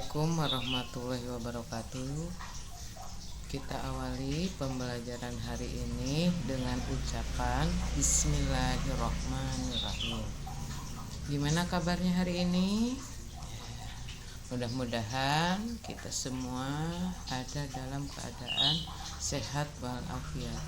Assalamualaikum warahmatullahi wabarakatuh. Kita awali pembelajaran hari ini dengan ucapan Bismillahirrahmanirrahim. Gimana kabarnya hari ini? Mudah-mudahan kita semua ada dalam keadaan sehat walafiat,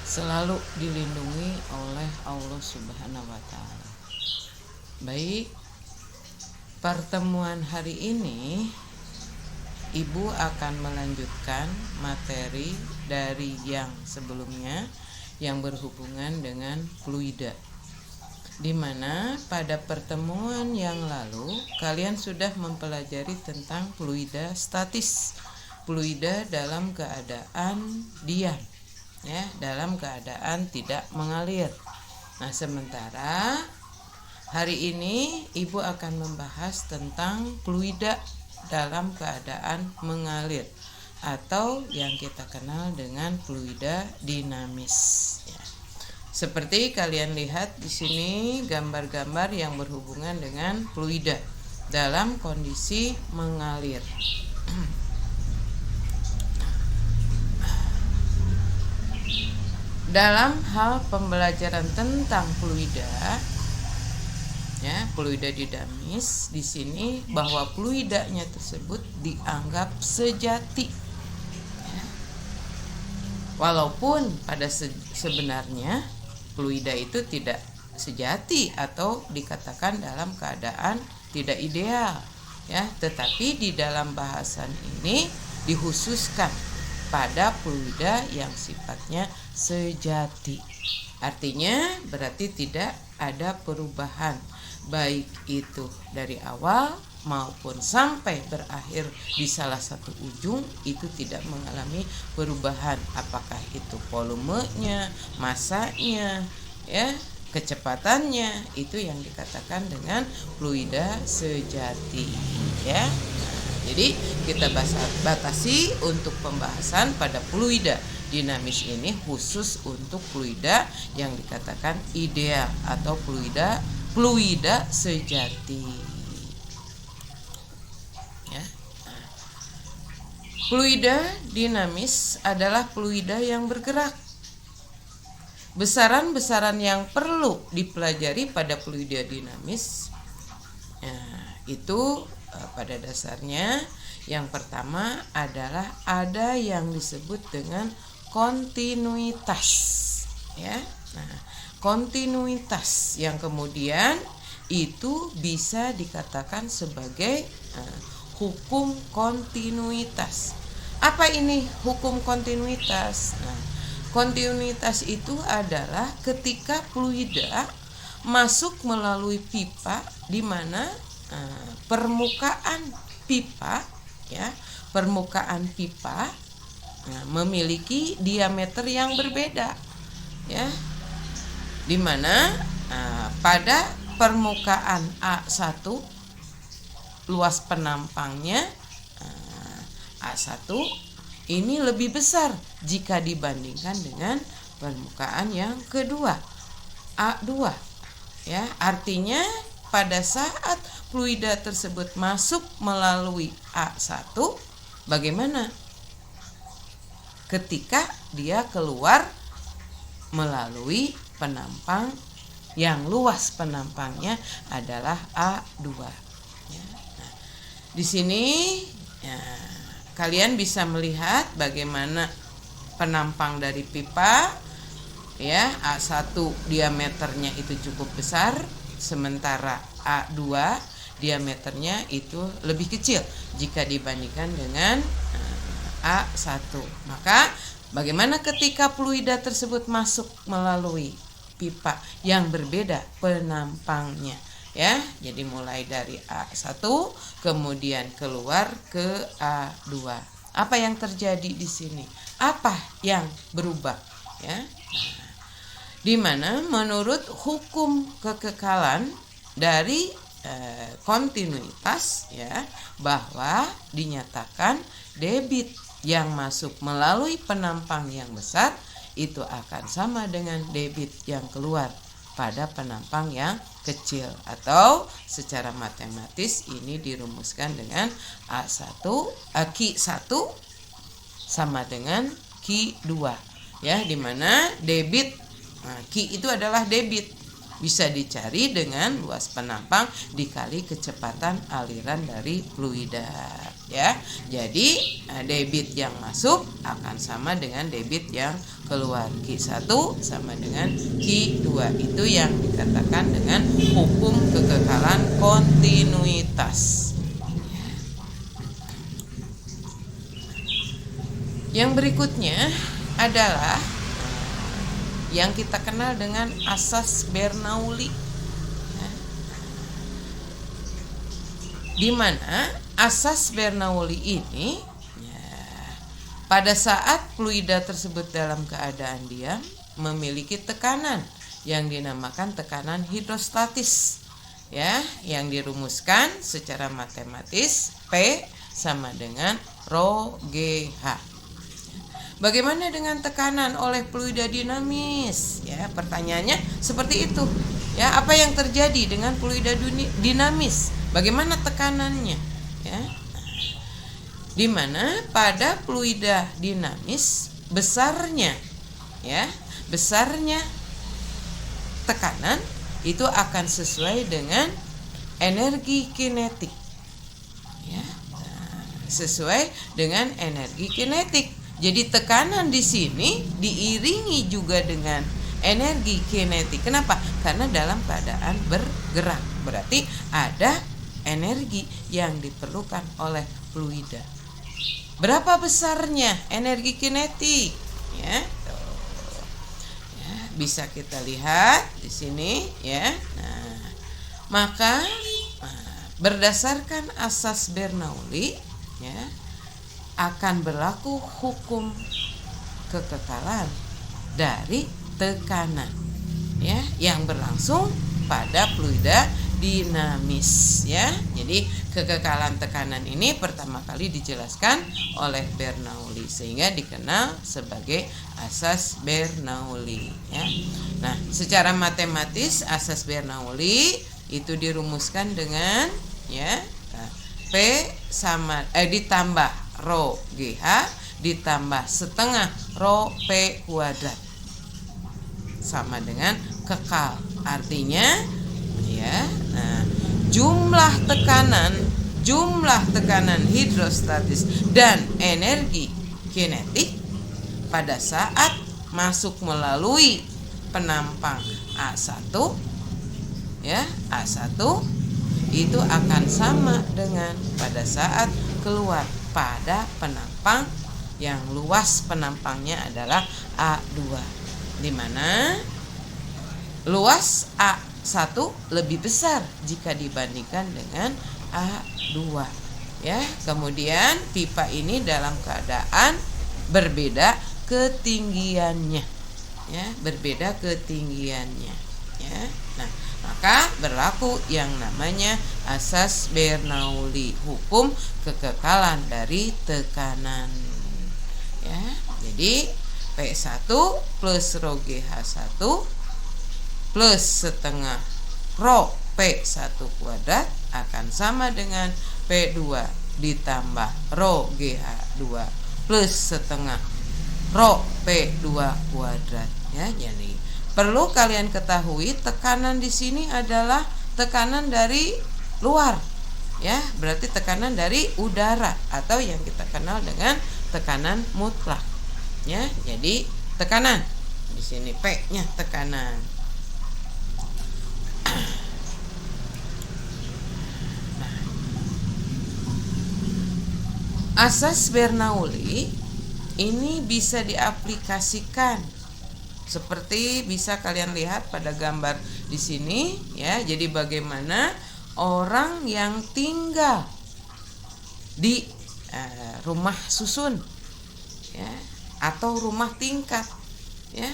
selalu dilindungi oleh Allah Subhanahu wa Ta'ala. Baik, pertemuan hari ini Ibu akan melanjutkan materi dari yang sebelumnya yang berhubungan dengan fluida, di mana pada pertemuan yang lalu kalian sudah mempelajari tentang fluida statis, fluida dalam keadaan diam, ya, dalam keadaan tidak mengalir. Nah, sementara hari ini Ibu akan membahas tentang fluida dalam keadaan mengalir atau yang kita kenal dengan fluida dinamis. Ya. Seperti kalian lihat di sini gambar-gambar yang berhubungan dengan fluida dalam kondisi mengalir. Dalam hal pembelajaran tentang fluida, ya, fluida dinamis di sini bahwa fluidanya tersebut dianggap sejati, ya. Walaupun pada sebenarnya fluida itu tidak sejati atau dikatakan dalam keadaan tidak ideal, ya, tetapi di dalam bahasan ini dikhususkan pada fluida yang sifatnya sejati. Artinya berarti tidak ada perubahan, baik itu dari awal maupun sampai berakhir di salah satu ujung itu tidak mengalami perubahan, apakah itu volumenya, masanya, ya, kecepatannya, itu yang dikatakan dengan fluida sejati, ya. Jadi kita batasi untuk pembahasan pada fluida dinamis ini khusus untuk fluida yang dikatakan ideal atau fluida sejati. Ya. Fluida dinamis adalah fluida yang bergerak. Besaran-besaran yang perlu dipelajari pada fluida dinamis, ya, itu pada dasarnya yang pertama adalah ada yang disebut dengan kontinuitas, ya. Nah, kontinuitas yang kemudian itu bisa dikatakan sebagai hukum kontinuitas. Apa ini hukum kontinuitas? Nah, kontinuitas itu adalah ketika fluida masuk melalui pipa di mana permukaan pipa, ya, permukaan pipa memiliki diameter yang berbeda, ya, di mana pada permukaan A1 luas penampangnya A1 ini lebih besar jika dibandingkan dengan permukaan yang kedua A2, ya. Artinya pada saat fluida tersebut masuk melalui A1, bagaimana ketika dia keluar melalui penampang yang luas penampangnya adalah A2, ya. Nah, di sini, ya, kalian bisa melihat bagaimana penampang dari pipa, ya. A1 diameternya itu cukup besar, sementara A2 diameternya itu lebih kecil jika dibandingkan dengan A1. Maka bagaimana ketika fluida tersebut masuk melalui pipa yang berbeda penampangnya, ya. Jadi mulai dari A1 kemudian keluar ke A2. Apa yang terjadi di sini? Apa yang berubah, ya? Di mana menurut hukum kekekalan dari kontinuitas, ya, bahwa dinyatakan debit yang masuk melalui penampang yang besar itu akan sama dengan debit yang keluar pada penampang yang kecil, atau secara matematis ini dirumuskan dengan Q1 sama dengan Q2 ya, dimana debit Q itu adalah debit, bisa dicari dengan luas penampang dikali kecepatan aliran dari fluida ya. Jadi debit yang masuk akan sama dengan debit yang keluar. Q1 sama dengan Q2, itu yang dikatakan dengan hukum kekekalan kontinuitas. Yang berikutnya adalah yang kita kenal dengan asas Bernoulli, di mana asas Bernoulli ini pada saat fluida tersebut dalam keadaan diam memiliki tekanan yang dinamakan tekanan hidrostatis ya, yang dirumuskan secara matematis P sama dengan rho GH. Bagaimana dengan tekanan oleh fluida dinamis? Ya, pertanyaannya seperti itu. Ya, apa yang terjadi dengan fluida dinamis? Bagaimana tekanannya? Ya. Di mana pada fluida dinamis besarnya tekanan itu akan sesuai dengan energi kinetik. Ya. Sesuai dengan energi kinetik. Jadi tekanan di sini diiringi juga dengan energi kinetik. Kenapa? Karena dalam keadaan bergerak. Berarti ada energi yang diperlukan oleh fluida. Berapa besarnya energi kinetik? Ya, bisa kita lihat di sini ya. Nah, maka berdasarkan asas Bernoulli ya, akan berlaku hukum kekekalan dari tekanan ya, yang berlangsung pada fluida dinamis ya. Jadi kekekalan tekanan ini pertama kali dijelaskan oleh Bernoulli sehingga dikenal sebagai asas Bernoulli ya. Nah, secara matematis asas Bernoulli itu dirumuskan dengan ya P sama ditambah rho GH ditambah setengah rho P kuadrat sama dengan kekal. Artinya ya, jumlah tekanan hidrostatis dan energi kinetik pada saat masuk melalui penampang A1 ya, A1 itu akan sama dengan pada saat keluar pada penampang yang luas penampangnya adalah A2, di mana luas A1 lebih besar jika dibandingkan dengan A2 ya. Kemudian pipa ini dalam keadaan berbeda ketinggiannya ya, ya. Nah, maka berlaku yang namanya asas Bernoulli, hukum kekekalan dari tekanan ya. Jadi P1 plus rho GH1 plus setengah rho P1 kuadrat akan sama dengan P2 ditambah rho GH2 plus setengah rho P2 kuadrat ya. Jadi perlu kalian ketahui tekanan di sini adalah tekanan dari luar ya, berarti tekanan dari udara atau yang kita kenal dengan tekanan mutlak ya. Jadi tekanan di sini P-nya tekanan. Asas Bernoulli ini bisa diaplikasikan seperti bisa kalian lihat pada gambar di sini ya. Jadi bagaimana orang yang tinggal di rumah susun ya, atau rumah tingkat ya,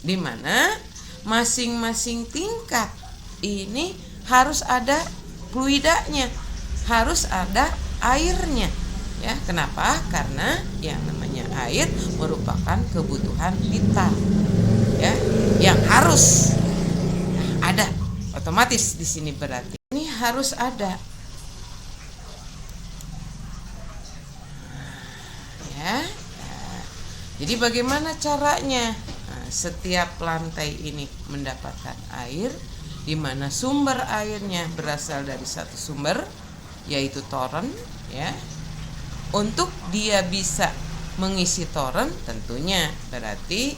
di mana masing-masing tingkat ini harus ada fluidanya, harus ada airnya ya. Kenapa? Karena yang namanya air merupakan kebutuhan vital ya, yang harus otomatis di sini berarti ini harus ada ya. Nah, jadi bagaimana caranya? Nah, setiap lantai ini mendapatkan air, di mana sumber airnya berasal dari satu sumber, yaitu toren ya. Untuk dia bisa mengisi toren tentunya berarti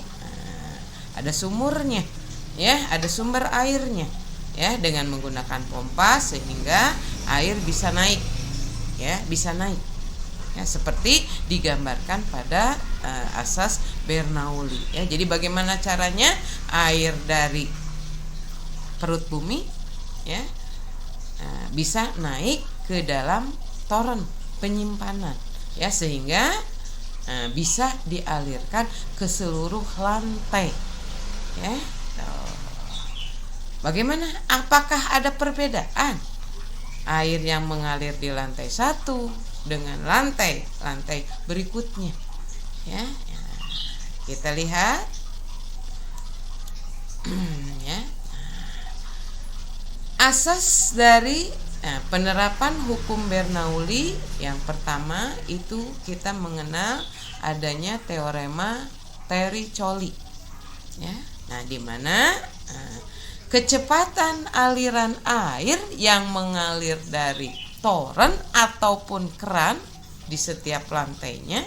ada sumurnya ya, ada sumber airnya ya, dengan menggunakan pompa sehingga air bisa naik ya, bisa naik ya, seperti digambarkan pada asas Bernoulli ya. Jadi bagaimana caranya air dari perut bumi ya bisa naik ke dalam toren penyimpanan ya, sehingga bisa dialirkan ke seluruh lantai ya. Bagaimana? Apakah ada perbedaan air yang mengalir di lantai 1 dengan lantai berikutnya ya? Kita lihat ya. Asas dari penerapan hukum Bernoulli yang pertama itu kita mengenal adanya teorema Terry-Colli ya. Nah, di mana kecepatan aliran air yang mengalir dari toren ataupun keran di setiap lantainya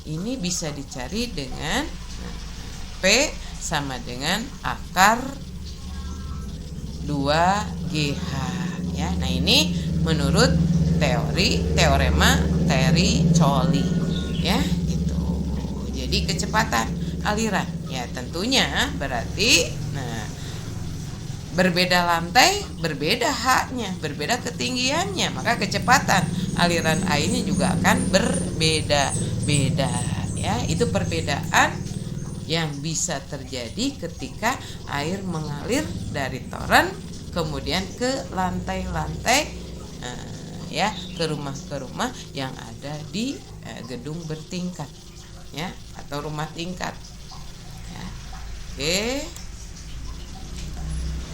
ini bisa dicari dengan P sama dengan akar 2GH ya. Nah, ini menurut teorema Terry-Colli ya, gitu. Jadi kecepatan aliran ya tentunya berarti berbeda lantai, berbeda H-nya, berbeda ketinggiannya, maka kecepatan aliran airnya juga akan berbeda-beda ya. Itu perbedaan yang bisa terjadi ketika air mengalir dari toren kemudian ke lantai-lantai ya, ke rumah yang ada di gedung bertingkat ya, atau rumah tingkat ya. Oke.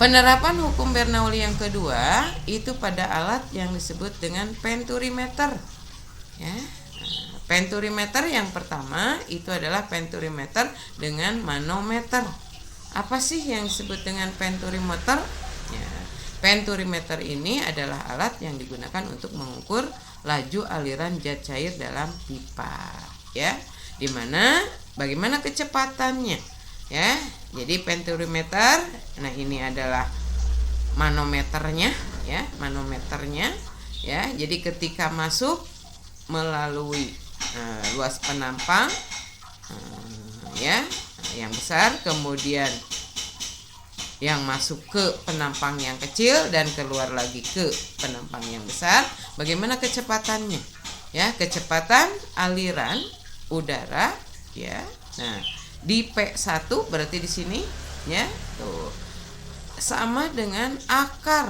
Penerapan hukum Bernoulli yang kedua itu pada alat yang disebut dengan penturimeter ya. Penturimeter yang pertama itu adalah penturimeter dengan manometer. Apa sih yang disebut dengan penturimeter? Ya, penturimeter ini adalah alat yang digunakan untuk mengukur laju aliran zat cair dalam pipa ya. Dimana bagaimana kecepatannya ya. Jadi penturimeter, nah ini adalah manometernya ya, manometernya ya. Jadi ketika masuk melalui luas penampang ya yang besar, kemudian yang masuk ke penampang yang kecil dan keluar lagi ke penampang yang besar, bagaimana kecepatannya ya? Kecepatan aliran udara ya. Nah, di P1 berarti di sini ya, tuh sama dengan akar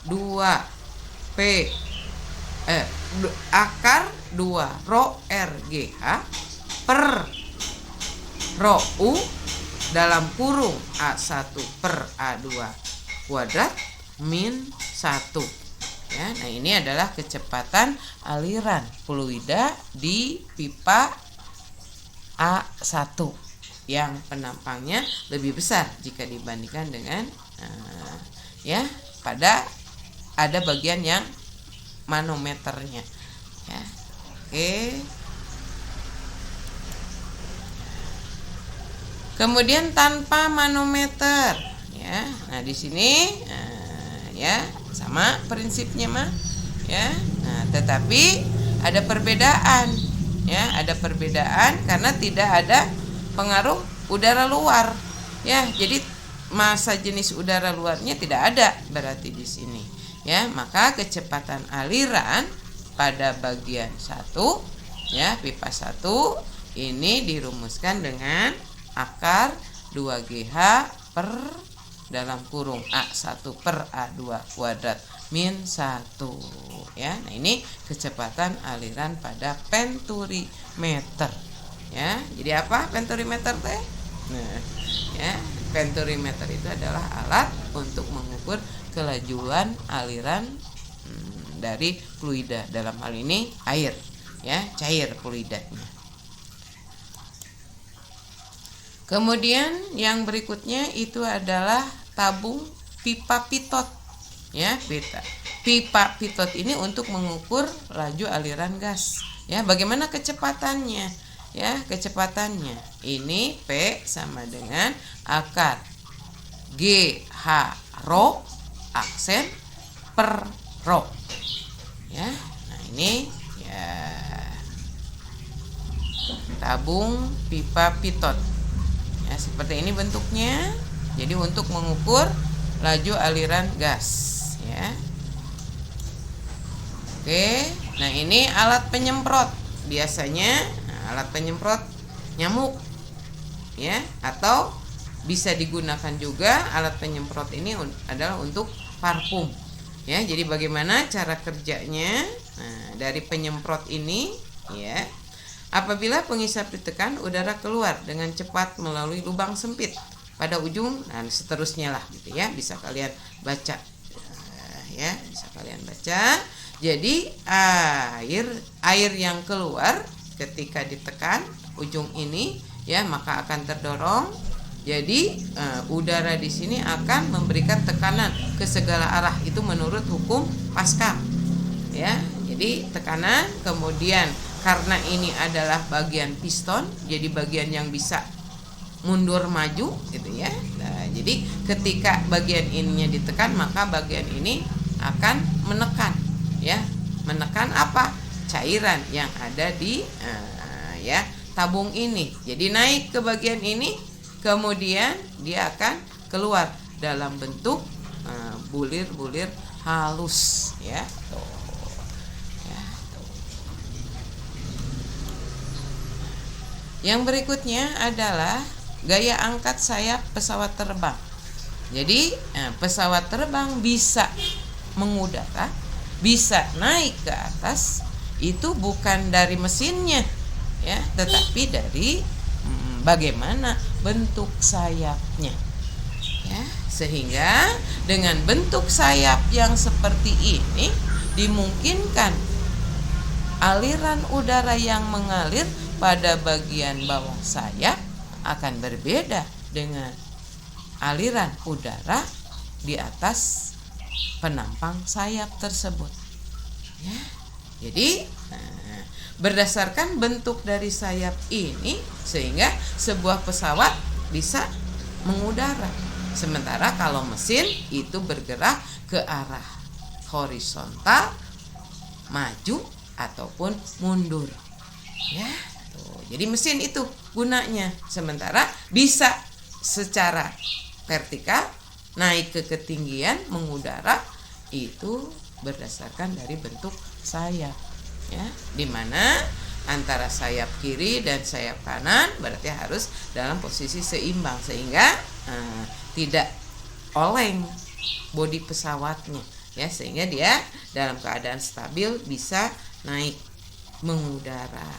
2 akar 2 rho RGH per rho U dalam kurung A1 per A2 kuadrat min 1 ya. Nah, ini adalah kecepatan aliran fluida di pipa A1 yang penampangnya lebih besar jika dibandingkan dengan ya pada ada bagian yang manometernya ya. Oke. Kemudian tanpa manometer ya. Nah, di sini ya sama prinsipnya mah ya. Nah, tetapi ada perbedaan ya, ada perbedaan karena tidak ada pengaruh udara luar ya. Jadi massa jenis udara luarnya tidak ada berarti di sini ya. Maka kecepatan aliran pada bagian 1 ya, pipa 1 ini dirumuskan dengan akar 2GH per dalam kurung A1 per A2 kuadrat min 1 ya. Nah, ini kecepatan aliran pada penturimeter ya. Jadi apa penturimeter teh? Nah, ya, penturimeter itu adalah alat untuk mengukur kelajuan aliran dari fluida, dalam hal ini air, ya, cair fluidanya. Kemudian yang berikutnya itu adalah tabung pipa pitot, ya. Pipa pitot ini untuk mengukur laju aliran gas, ya. Bagaimana kecepatannya? Ya, kecepatannya ini P sama dengan akar GH rho aksen per rho, ya. Nah, ini ya tabung pipa pitot, ya, seperti ini bentuknya. Jadi untuk mengukur laju aliran gas, ya. Oke, nah ini alat penyemprot. Biasanya alat penyemprot nyamuk, ya, atau bisa digunakan juga alat penyemprot ini adalah untuk parfum, ya. Jadi bagaimana cara kerjanya? Nah, dari penyemprot ini, ya, apabila pengisap ditekan, udara keluar dengan cepat melalui lubang sempit pada ujung, dan seterusnya lah, gitu ya. Bisa kalian baca, ya, bisa kalian baca. Jadi air yang keluar ketika ditekan ujung ini, ya, maka akan terdorong. Jadi udara di sini akan memberikan tekanan ke segala arah, itu menurut hukum Pascal, ya. Jadi tekanan, kemudian karena ini adalah bagian piston, jadi bagian yang bisa mundur maju, gitu ya. Nah, jadi ketika bagian ininya ditekan, maka bagian ini akan menekan, ya. Menekan apa? Cairan yang ada di ya tabung ini. Jadi naik ke bagian ini, kemudian dia akan keluar dalam bentuk bulir-bulir halus, ya. Tuh. Ya, tuh. Yang berikutnya adalah gaya angkat sayap pesawat terbang. Jadi pesawat terbang bisa mengudara, bisa naik ke atas, itu bukan dari mesinnya, ya, tetapi dari bagaimana bentuk sayapnya, ya. Sehingga dengan bentuk sayap yang seperti ini dimungkinkan aliran udara yang mengalir pada bagian bawah sayap akan berbeda dengan aliran udara di atas penampang sayap tersebut, ya. Jadi berdasarkan bentuk dari sayap ini, sehingga sebuah pesawat bisa mengudara. Sementara kalau mesin itu bergerak ke arah horizontal, maju ataupun mundur, ya. Tuh, jadi mesin itu gunanya. Sementara bisa secara vertikal, naik ke ketinggian, mengudara, itu berdasarkan dari bentuk sayap, ya, dimana antara sayap kiri dan sayap kanan berarti harus dalam posisi seimbang, sehingga tidak oleng bodi pesawatnya, ya, sehingga dia dalam keadaan stabil bisa naik mengudara,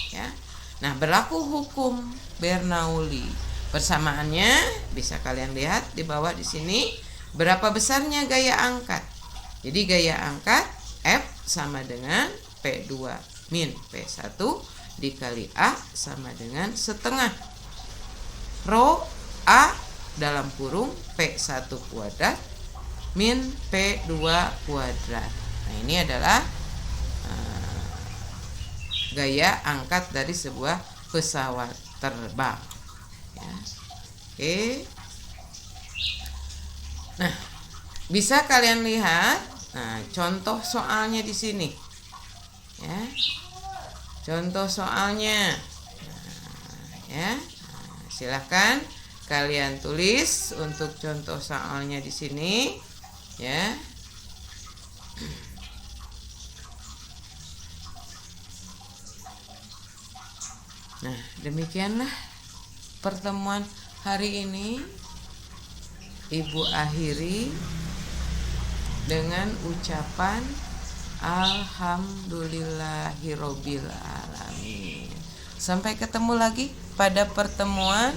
ya. Nah, berlaku hukum Bernoulli. Persamaannya bisa kalian lihat di bawah di sini. Berapa besarnya gaya angkat? Jadi gaya angkat F sama dengan P2 min P1 dikali A sama dengan setengah rho A dalam kurung P1 kuadrat min P2 kuadrat. Nah, ini adalah gaya angkat dari sebuah pesawat terbang, ya. Oke. Nah, bisa kalian lihat, nah, contoh soalnya di sini, ya. Contoh soalnya, ya. Nah, silahkan kalian tulis untuk contoh soalnya di sini, ya. Nah, demikianlah pertemuan hari ini. Ibu akhiri dengan ucapan alhamdulillahirobbil alamin. Sampai ketemu lagi pada pertemuan